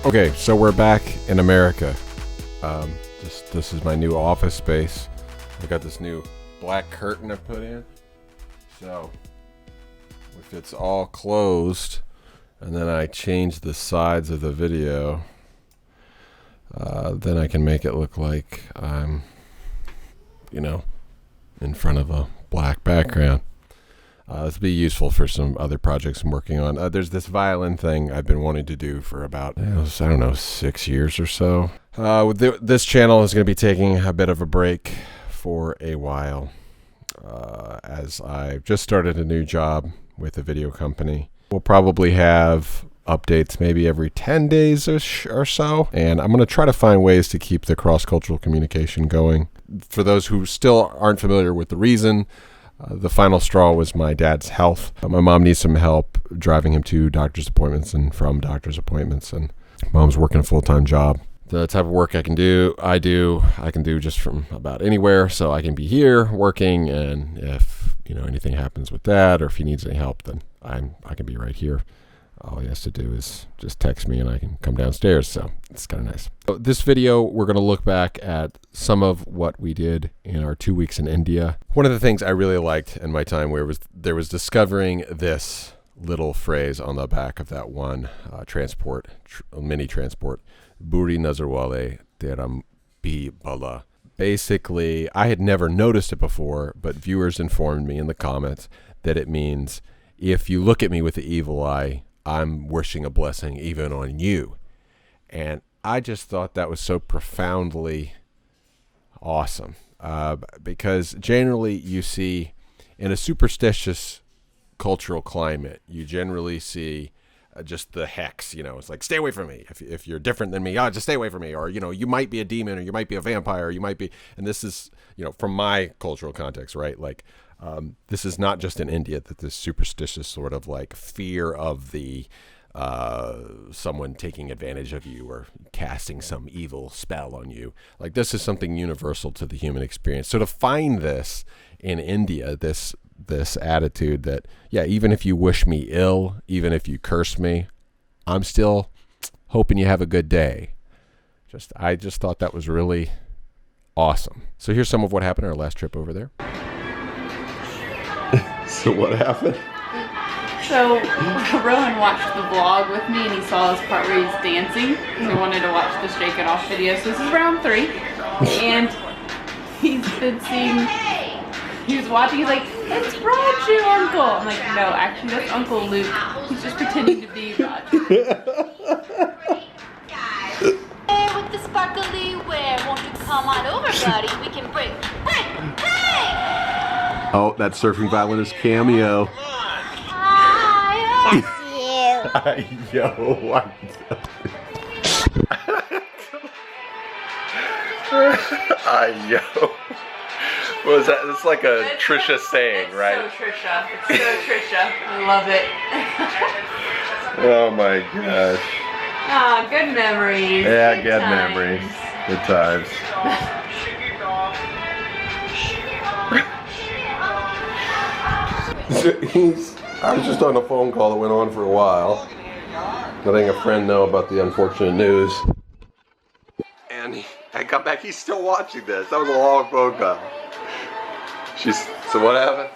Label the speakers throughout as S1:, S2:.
S1: Okay, so we're back in America. This is my new office space. I got this new black curtain I put in. So if it's all closed and then I change the sides of the video, then I can make it look like I'm, in front of a black background. This will be useful for some other projects I'm working on. There's this violin thing I've been wanting to do for about, 6 years or so. This channel is going to be taking a bit of a break for a while, as I've just started a new job with a video company. We'll probably have updates maybe every 10 days or so, and I'm going to try to find ways to keep the cross-cultural communication going. For those who still aren't familiar with the reason, the final straw was my dad's health. My mom needs some help driving him to doctor's appointments and from doctor's appointments, and mom's working a full-time job. The type of work I can do just from about anywhere, so I can be here working, and if anything happens with that or if he needs any help, then I can be right here. All he has to do is just text me and I can come downstairs, so it's kind of nice. So this video, we're going to look back at some of what we did in our 2 weeks in India. One of the things I really liked in my time was discovering this little phrase on the back of that one mini transport, Buri Nazarwale Teram Bhi Bala. Basically, I had never noticed it before, but viewers informed me in the comments that it means, if you look at me with the evil eye, I'm wishing a blessing even on you. And I just thought that was so profoundly awesome, because generally you see in a superstitious cultural climate, you generally see just the hex, it's like, stay away from me. If you're different than me, just stay away from me. Or, you might be a demon, or you might be a vampire, or you might be, and this is, from my cultural context, right? Like, this is not just in India that this superstitious sort of like fear of the someone taking advantage of you or casting some evil spell on you. Like, this is something universal to the human experience. So to find this in India, this attitude that, even if you wish me ill, even if you curse me, I'm still hoping you have a good day. I just thought that was really awesome. So here's some of what happened on our last trip over there. So what happened?
S2: So Rohan watched the vlog with me and he saw this part where he's dancing. So he wanted to watch the Shake It Off video. So this is round 3. And he's been seeing, he was watching, he's like, it's Raju, Uncle. I'm like, no, actually that's Uncle Luke. He's just pretending to be Raju.
S3: With the sparkly wear, won't you come on over, buddy? We can break.
S4: Oh, that surfing violinist cameo. Yo, what was that? It's like a Trisha saying, right?
S2: It's so Trisha. It's so Trisha. I love it.
S4: Oh my gosh.
S2: Ah, good memories.
S4: Yeah, good memories. Good times. I was just on a phone call that went on for a while, letting a friend know about the unfortunate news. And I got back, he's still watching this. That was a long phone call. So what happened?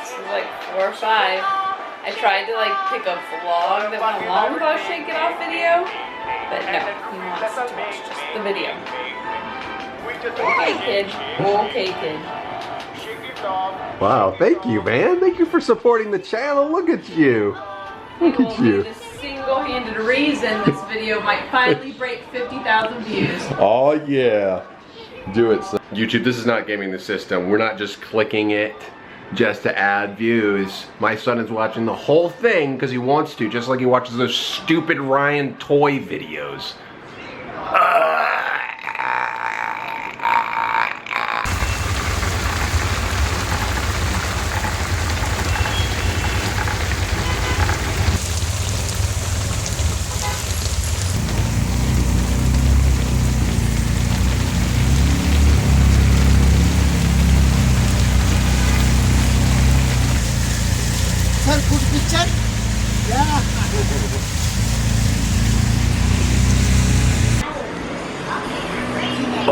S2: This was like 4 or 5. I tried to pick a vlog that went along with our Shake It Off video, but no, he wants to watch just the video. Okay, kid.
S4: Wow, thank you, man. Thank you for supporting the channel. Look at you. Look at you.
S2: The single-handed reason this video might finally break 50,000 views.
S4: Oh yeah. Do it. So. YouTube, this is not gaming the system. We're not just clicking it just to add views. My son is watching the whole thing because he wants to, just like he watches those stupid Ryan toy videos.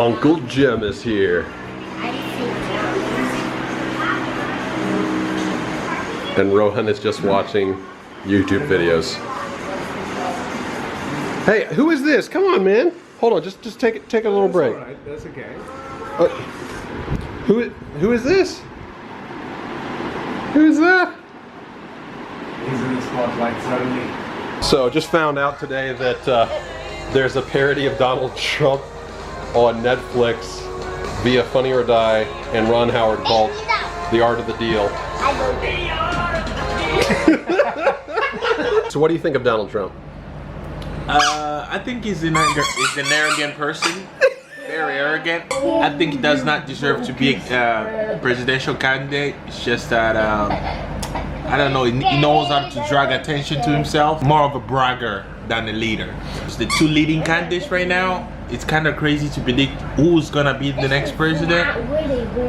S4: Uncle Jim is here. And Rohan is just watching YouTube videos. Hey, who is this? Come on, man. Hold on, just take a little break.
S5: All right, that's okay.
S4: Who is this? Who is that?
S5: He's in the spotlight suddenly.
S4: So, just found out today that there's a parody of Donald Trump on Netflix via Funny or Die and Ron Howard called The Art of the Deal. So what do you think of Donald Trump?
S6: I think he's an arrogant person. Very arrogant. I think he does not deserve to be a presidential candidate. It's just that, I don't know, he knows how to drag attention to himself. More of a bragger than a leader. It's the two leading candidates right now. It's kind of crazy to predict who's gonna be the next president.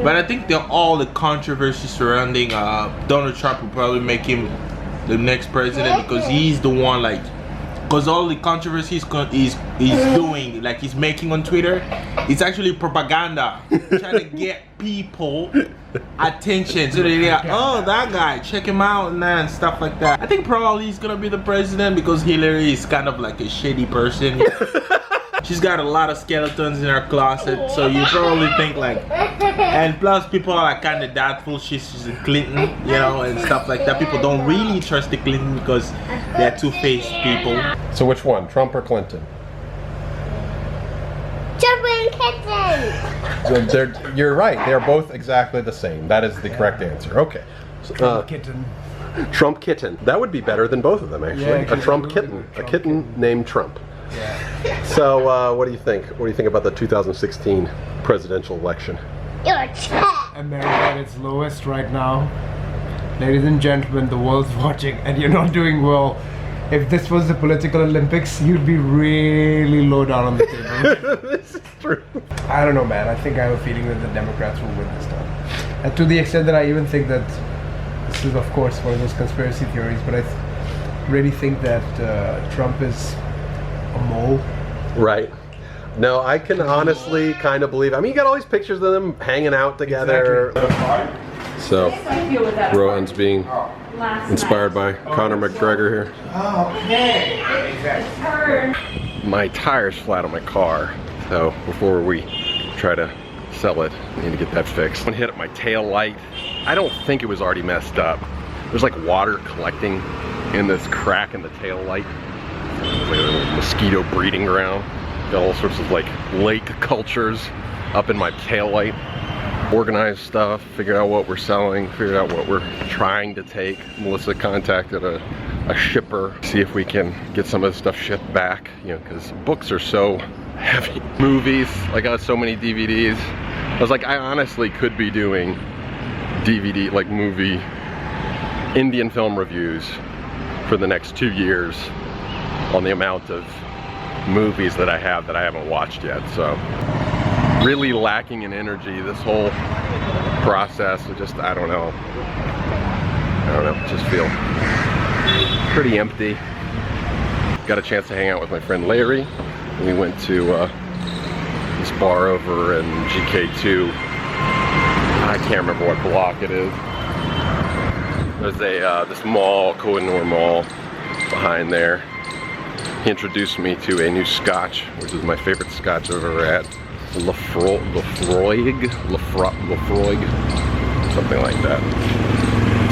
S6: But I think all the controversy surrounding Donald Trump will probably make him the next president, because he's the one, like, because all the controversy he's doing, like he's making on Twitter, it's actually propaganda, trying to get people attention. So they're like, oh, that guy, check him out and stuff like that. I think probably he's gonna be the president because Hillary is kind of like a shady person. She's got a lot of skeletons in her closet, so you probably think like, and plus people are kind of doubtful she's a Clinton, you know, and stuff like that. People don't really trust the Clinton because they're two-faced people.
S4: So which one, Trump or Clinton?
S3: Trump and Kitten.
S4: You're right, they're both exactly the same. That is the correct answer. Okay. So,
S5: Kitten.
S4: Trump kitten. That would be better than both of them, actually.
S5: Yeah,
S4: a Trump
S5: kitten.
S4: kitten. A
S5: Trump
S4: kitten
S5: kitten.
S4: named Trump.
S5: Yeah.
S4: So, what do you think? What do you think about the 2016 presidential election?
S3: You're a cat.
S5: America at its lowest right now. Ladies and gentlemen, the world's watching and you're not doing well. If this was the political Olympics, you'd be really low down on the table.
S4: This is true.
S5: I don't know, man. I think I have a feeling that the Democrats will win this time. And to the extent that I even think that this is, of course, one of those conspiracy theories, but I really think that Trump is a mole.
S4: Right. No, I can honestly kind of believe. I mean, you got all these pictures of them hanging out together.
S5: Exactly.
S4: So, Rohan's being inspired by Conor McGregor here.
S5: Okay. Exactly.
S4: My tire's flat on my car, so before we try to sell it, I need to get that fixed. One hit at my tail light. I don't think it was already messed up. There's like water collecting in this crack in the tail light. It's like a little mosquito breeding ground. Got all sorts of like lake cultures up in my tail light. Organized stuff, figured out what we're selling, figured out what we're trying to take. Melissa contacted a shipper, see if we can get some of the stuff shipped back, you know, because books are so heavy. Movies, I got so many DVDs. I was like, I honestly could be doing DVD, like movie, Indian film reviews for the next 2 years on the amount of movies that I haven't watched yet. So really lacking in energy this whole process. I don't know, just feel pretty empty. Got a chance to hang out with my friend Larry. We went to this bar over in GK2. I can't remember what block it is. There's this mall, Kohinoor Mall, behind there. He introduced me to a new scotch, which is my favorite scotch I've ever had. Lafroig, something like that.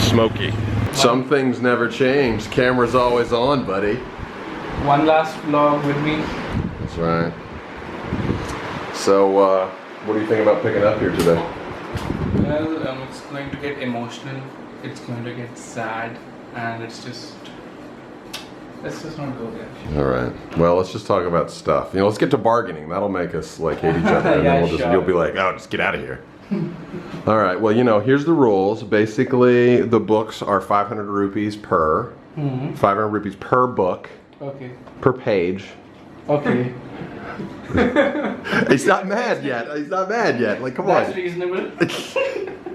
S4: Smoky. Some things never change. Camera's always on, buddy.
S7: One last vlog with me.
S4: That's right. So, what do you think about picking up here today?
S7: Well, it's going to get emotional. It's going to get sad, and let's just not go there.
S4: All right. Well, let's just talk about stuff. You know, let's get to bargaining. That'll make us like hate each other, and
S7: Yeah,
S4: then
S7: sure.
S4: you'll be like, oh, just get out of here. All right. Well, you know, here's the rules. Basically, the books are 500 rupees per. 500 rupees per book.
S7: Okay.
S4: Per page.
S7: Okay.
S4: He's not mad yet. He's not mad yet. Like, come
S7: That's
S4: on.
S7: reasonable.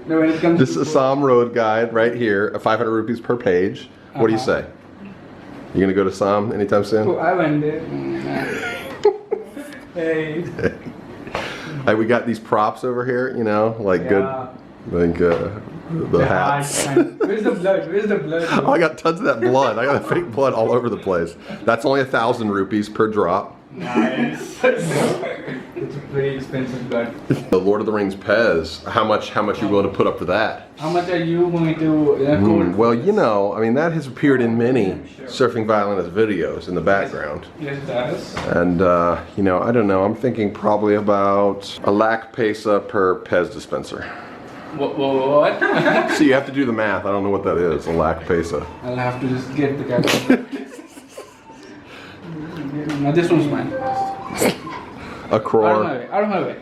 S7: No, when it comes
S4: This is
S7: to
S4: Assam Road Guide right here. 500 rupees per page. What do you say? You gonna go to Assam anytime soon?
S7: Oh, I went there. Hey.
S4: Hey, we got these props over here, you know, like good, like the hats.
S7: Where's the blood? Where's the blood?
S4: Oh, I got tons of that blood. I got fake blood all over the place. That's only 1,000 rupees per drop.
S7: Nice. It's a pretty expensive blood.
S4: The Lord of the Rings Pez. How much you willing to put up for that?
S7: How much are you going to quote?
S4: Well, you know, I mean, that has appeared in many surfing violinist videos in the background.
S7: Yes, it does.
S4: And, you know, I don't know. I'm thinking probably about a lakh pesa per Pez dispenser.
S7: What?
S4: So you have to do the math. I don't know what that is, a lakh pesa.
S7: I'll have to just get the calculator. Now this one's mine.
S4: A crore.
S7: I don't have it.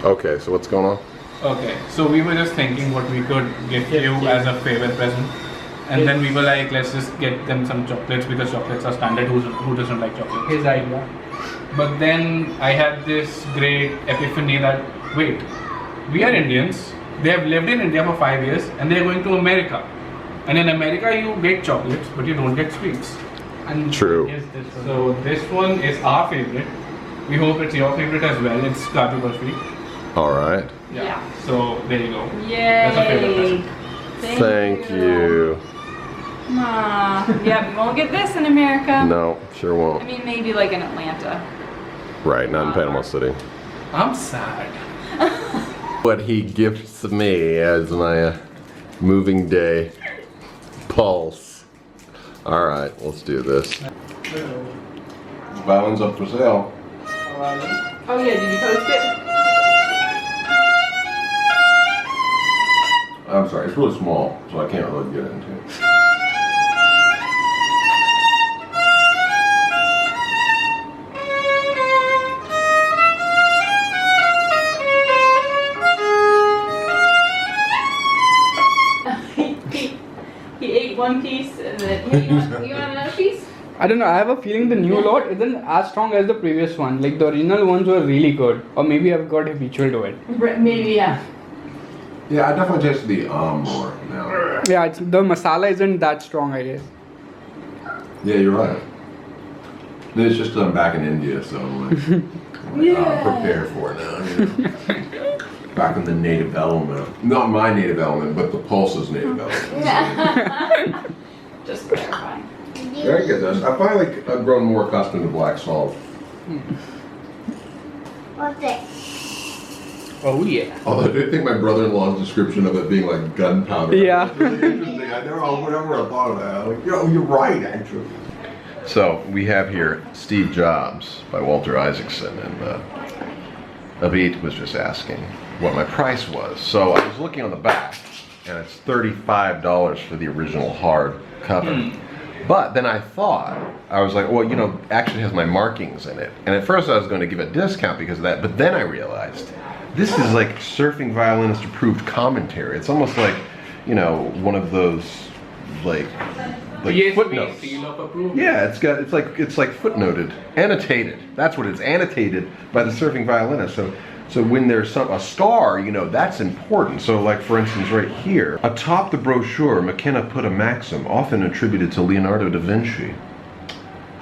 S4: Okay, so what's going on?
S7: Okay, so we were just thinking what we could give you as a favorite present. And then we were like, let's just get them some chocolates because chocolates are standard. Who doesn't like chocolate? His idea. But then I had this great epiphany that, wait, we are Indians. They have lived in India for 5 years and they are going to America. And in America you get chocolates, but you don't get sweets. And
S4: True.
S7: So this one is our favorite. We hope it's your favorite as well. It's Kaju Barfi.
S4: All right.
S2: Yeah.
S7: So there you go.
S2: Yay.
S7: That's a favorite present.
S4: Thank you.
S2: Aw. Yeah, we won't get this in America.
S4: No, sure
S2: I
S4: won't.
S2: mean, maybe like in Atlanta.
S4: Right, not in Panama City.
S7: I'm sad.
S4: What he gifts me as my moving day pulse. All right, let's do this. Violin's up for sale.
S2: Oh yeah, did you post it?
S4: I'm sorry, it's really small, so I can't really get into it.
S2: He ate one piece and then you want another piece?
S8: I don't know, I have a feeling the new lot isn't as strong as the previous one. Like the original ones were really good. Or maybe I've got habitual to it.
S2: Maybe, yeah.
S4: Yeah, I definitely taste the more now.
S8: Yeah, the masala isn't that strong, I guess.
S4: Yeah, you're right. It's just I'm back in India, so I'm like, prepared for it now. You know? Back in the native element. Not my native element, but the pulse's native element.
S2: Just clarifying.
S4: Very good. I finally have grown more accustomed to black salt.
S3: What's it?
S8: Oh yeah.
S4: Although I do think my brother-in-law's description of it being like gunpowder.
S8: Yeah.
S4: was really interesting. I never thought of that. Like, you're right, actually. So we have here Steve Jobs by Walter Isaacson, and Abit was just asking what my price was. So I was looking on the back, and it's $35 for the original hard cover. But then I thought, I was like, well, you know, actually has my markings in it. And at first I was going to give a discount because of that, but then I realized this is like surfing violinist approved commentary. It's almost like, you know, one of those like footnotes.
S7: Seal of approval.
S4: Yeah, it's like footnoted, annotated. That's what it's annotated by the surfing violinist. So when there's a star, you know, that's important. So like for instance right here, atop the brochure, McKenna put a maxim often attributed to Leonardo da Vinci.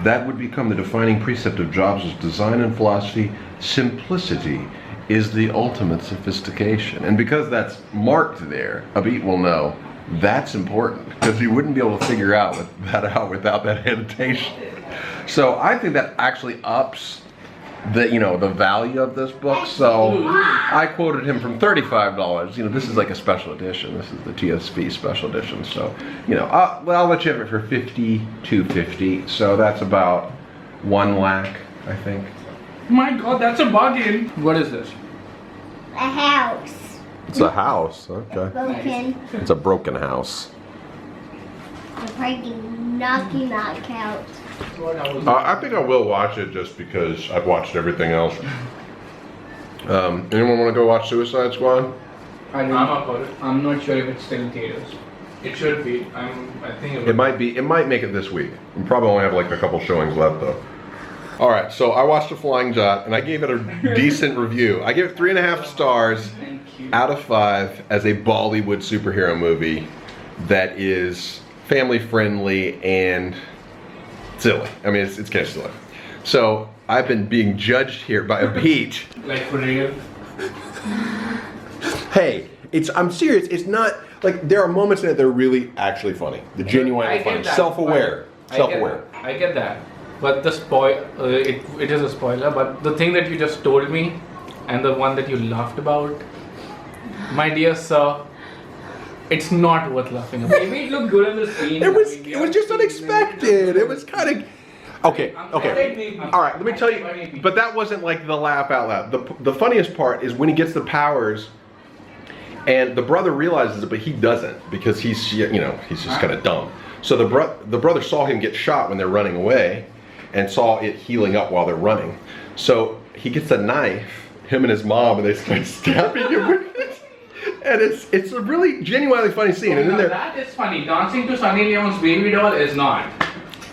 S4: That would become the defining precept of Jobs' design and philosophy: simplicity is the ultimate sophistication. And because that's marked there, Abit will know that's important, because he wouldn't be able to figure that out without that annotation. So I think that actually ups the value of this book. So I quoted him from $35. You know, this is like a special edition. This is the TSV special edition. So, you know, I'll let you have it for $52.50. So that's about 1 lakh, I think.
S7: My God, that's a bargain. What is this?
S3: A house.
S4: It's a house. Okay.
S3: Broken.
S4: It's a broken house.
S3: The parking knocky knock out.
S4: I think I will watch it just because I've watched everything else. Anyone want to go watch Suicide Squad?
S7: I'm up for it.
S8: I'm not sure if it's still in theaters.
S7: It should be. I think
S4: It might be. It might make it this week. We probably only have like a couple showings left though. All right, so I watched The Flying Jot and I gave it a decent review. I gave it 3.5 stars out of 5 as a Bollywood superhero movie that is family friendly and silly. I mean, it's kind of silly. So I've been being judged here by Abit.
S7: like for real.
S4: Hey, I'm serious. It's not like there are moments in it that are really actually funny. The genuinely funny, self-aware.
S7: I get that. But the it is a spoiler. But the thing that you just told me, and the one that you laughed about, my dear sir, it's not worth laughing about.
S8: Maybe it looked good on the screen.
S4: It was just unexpected. It was kind of. Okay. All right. Let me tell you. But that wasn't like the laugh out loud. The funniest part is when he gets the powers, and the brother realizes it, but he doesn't because he's just kind of dumb. So the brother saw him get shot when they're running away, and saw it healing up while they're running. So he gets a knife, him and his mom, and they start stabbing him with it. And it's a really genuinely funny scene. And then
S7: that is funny. Dancing to Sunny Leone's Baby Doll is not.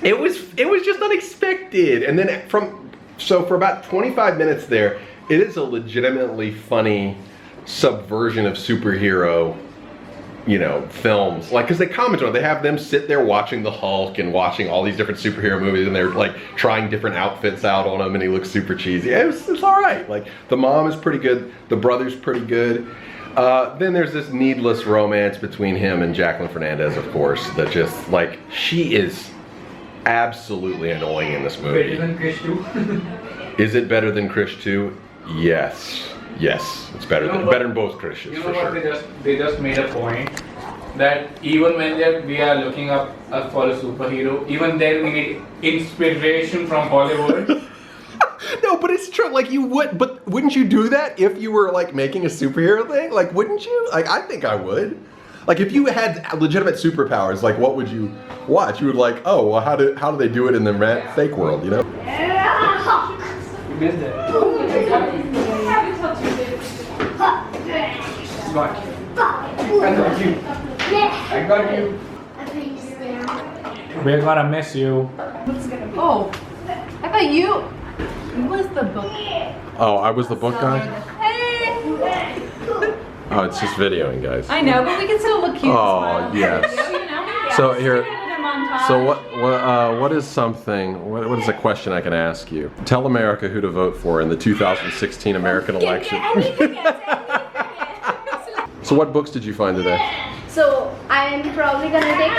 S4: It was just unexpected. And then for about 25 minutes there, it is a legitimately funny subversion of superhero, films. Like, because they comment on it. They have them sit there watching the Hulk and watching all these different superhero movies, and they're like trying different outfits out on him, and he looks super cheesy. It's all right. Like, the mom is pretty good. The brother's pretty good. Then there's this needless romance between him and Jacqueline Fernandez, of course, that just, like, she is absolutely annoying in this movie.
S8: Better than Krish 2.
S4: Is it better than Krish 2? Yes. Yes, it's better than both Krishes, for sure.
S7: They just made a point that even when we are looking up for a superhero, even then we need inspiration from Hollywood.
S4: No, but it's true. Like, but wouldn't you do that if you were like making a superhero thing? Like, wouldn't you? Like, I think I would. Like, if you had legitimate superpowers, like, what would you watch? You would like, oh, well, how do they do it in the fake world? You
S8: missed it. I got you.
S7: We're gonna miss you.
S2: Oh, I thought you was the book.
S1: Oh, I was the book guy?
S2: Hey.
S1: Oh, it's just videoing, guys.
S2: I know, but we can still look cute.
S1: Oh, yes. So here, so what is something, what is a question I can ask you? Tell America who to vote for in the 2016 American election. So what books did you find today?
S3: So I'm probably gonna take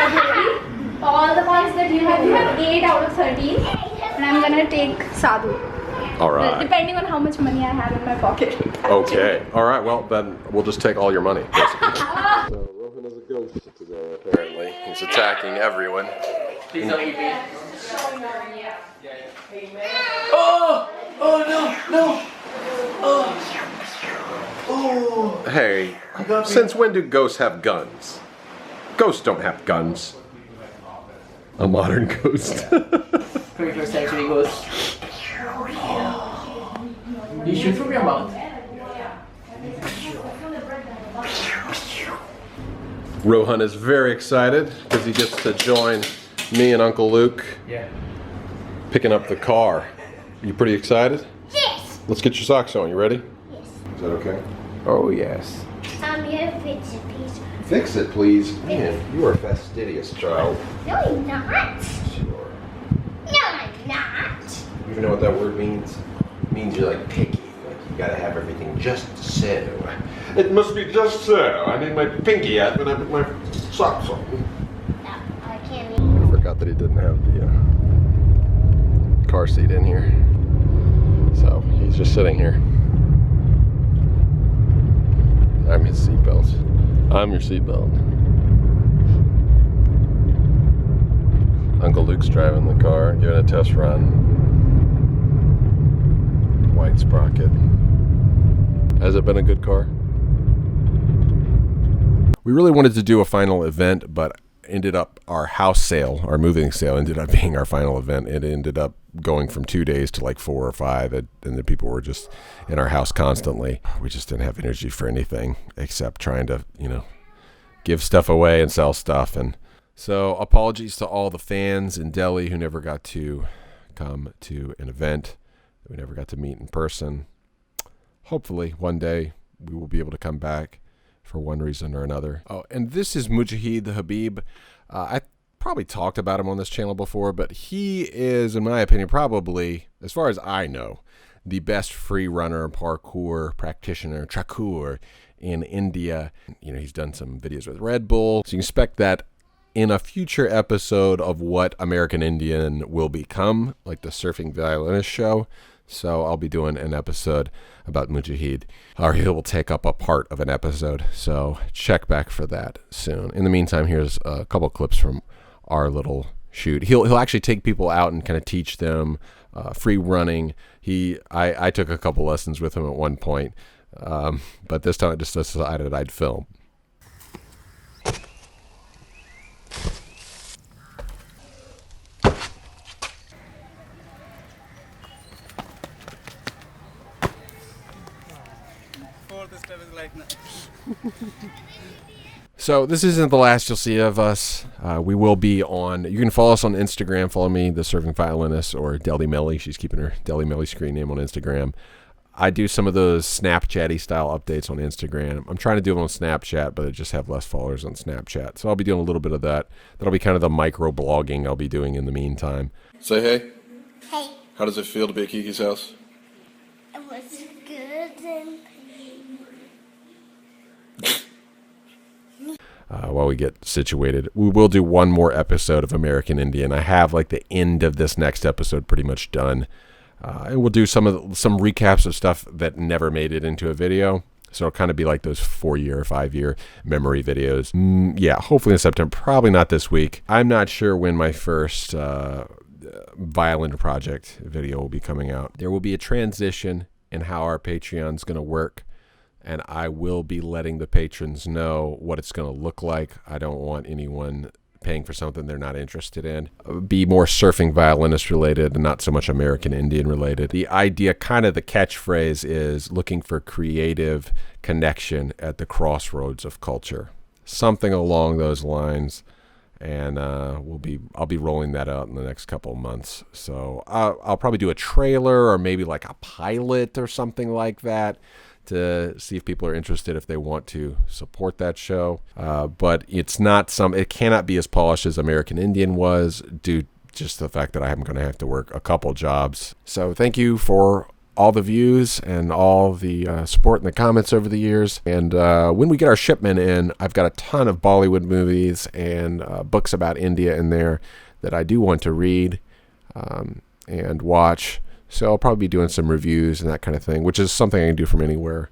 S3: all the points that you have 8 out of 13, and I'm gonna take Sadhu.
S1: All right.
S3: Depending on how much money I have in my pocket.
S1: Okay. All right. Well, then we'll just take all your money, basically. So Rohan is a ghost today, apparently. He's attacking everyone.
S7: Please don't eat me. Oh! Oh no! Oh!
S1: Hey, since when do ghosts have guns? Ghosts don't have guns. A modern ghost.
S7: 21st century ghost. You shoot from your mouth.
S1: Rohan is very excited because he gets to join me and Uncle Luke picking up the car. You pretty excited?
S3: Yes!
S1: Let's get your socks on. You ready?
S3: Yes.
S1: Is that okay? Oh, yes.
S3: I'm gonna fix it, please.
S1: Fix it, please. Man, you are a fastidious child.
S3: No, I'm not.
S1: Sure.
S3: No, I'm not.
S1: You even know what that word means? It means you're like picky. Like you gotta have everything just so. It must be just so. I need my pinky out when I put my socks on.
S3: No, I can't
S1: I forgot that he didn't have the car seat in here. So he's just sitting here. I'm his seatbelt. I'm your seatbelt. Uncle Luke's driving the car, giving a test run. White sprocket. Has it been a good car? We really wanted to do a final event, but ended up our house sale, our moving sale ended up being our final event. It ended up going from 2 days to like 4 or 5, and the people were just in our house constantly. We just didn't have energy for anything except trying to, give stuff away and sell stuff. And so apologies to all the fans in Delhi who never got to come to an event that we never got to meet in person. Hopefully one day we will be able to come back for one reason or another. Oh, and this is Mujahid Habib. I probably talked about him on this channel before, but he is, in my opinion, probably, as far as I know, the best free runner, parkour practitioner, Thakur, in India. You know, he's done some videos with Red Bull. So you can expect that in a future episode of What American Indian Will Become, like the surfing violinist show. So I'll be doing an episode about Mujahid, or he will take up a part of an episode. So check back for that soon. In the meantime, here's a couple clips from our little shoot. He'll actually take people out and kind of teach them free running. I took a couple lessons with him at one point, but this time I just decided I'd film. So this isn't the last you'll see of us. We will be on, you can follow us on Instagram. Follow me, the Surfing Violinist, or Deli Melly. She's keeping her Deli Melly screen name on Instagram. I do some of those Snapchatty style updates on Instagram. I'm trying to do them on Snapchat, but I just have less followers on Snapchat. So I'll be doing a little bit of that. That'll be kind of the micro blogging I'll be doing in the meantime.
S4: Say hey.
S9: Hey,
S4: How does it feel to be at Kiki's house?
S9: it was good and
S1: While we get situated, we will do one more episode of American Indian. I have like the end of this next episode pretty much done. And we'll do some recaps of stuff that never made it into a video. So it'll kind of be like those 4-year or 5-year memory videos. Yeah, hopefully in September. Probably not this week. I'm not sure when my first violin project video will be coming out. There will be a transition in how our Patreon's going to work, and I will be letting the patrons know what it's going to look like. I don't want anyone paying for something they're not interested in. Be more surfing violinist related and not so much American Indian related. The idea, kind of the catchphrase, is looking for creative connection at the crossroads of culture. Something along those lines. And I'll be rolling that out in the next couple of months. So I'll probably do a trailer or maybe like a pilot or something like that to see if people are interested, if they want to support that show. But it cannot be as polished as American Indian was, due just to the fact that I'm going to have to work a couple jobs. So thank you for all the views and all the support in the comments over the years. And when we get our shipment in, I've got a ton of Bollywood movies and books about India in there that I do want to read and watch. So I'll probably be doing some reviews and that kind of thing, which is something I can do from anywhere.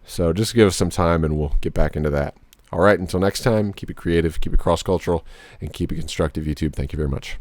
S1: So just give us some time and we'll get back into that. All right, until next time, keep it creative, keep it cross-cultural, and keep it constructive, YouTube. Thank you very much.